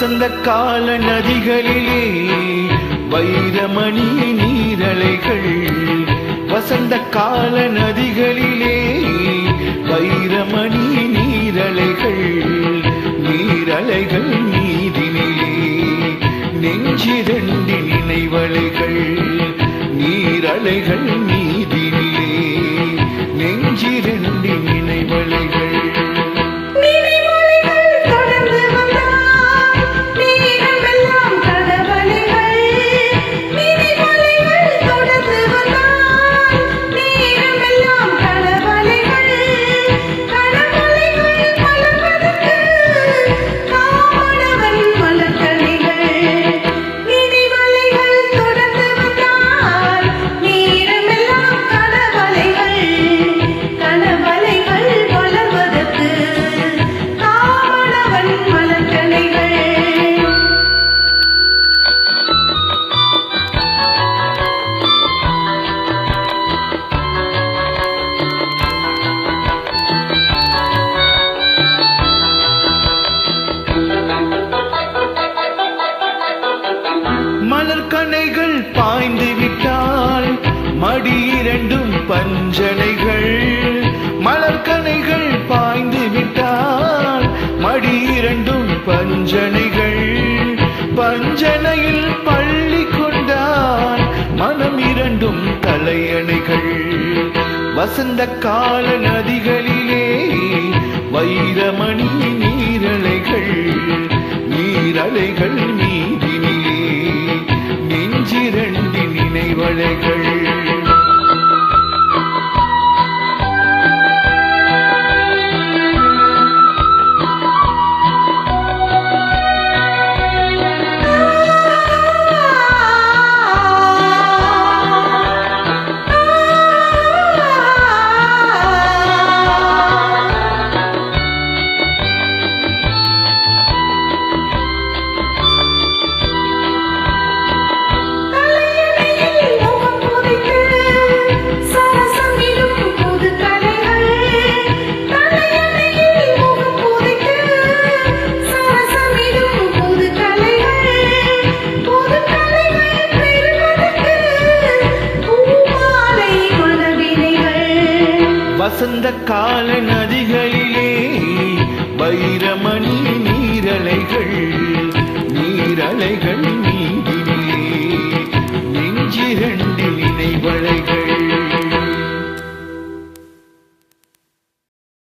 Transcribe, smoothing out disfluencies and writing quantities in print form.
வசந்த கால நதிகளிலே வைரமணி நீரலைகள். வசந்த கால நதிகளிலே வைரமணி நீரலைகள். நீரலைகள் மீதினிலே நெஞ்சிரண்டி நினைவலைகள். நீரலைகள் மீதினிலே நெஞ்சிரண்டி நினைவலைகள். மலர்கணைகள் பாய்ந்து விட்டால் மடி இரண்டும் பஞ்சனைகள். மலர்கணைகள் பாய்ந்து விட்டால் மடி இரண்டும் பஞ்சனைகள். பஞ்சனையில் பள்ளி கொண்டால் மனம் இரண்டும் தலையணைகள். வசந்த கால நதிகளிலே வைரமணி நீரலைகள். நீரலைகள் மீதினிலே நெஞ்சிரண்டி நினைவலைகள். வசந்த கால நதிகளிலே வைரமணி நீரலைகள். நீரலைகள் மீதினிலே நெஞ்சிரண்டிலே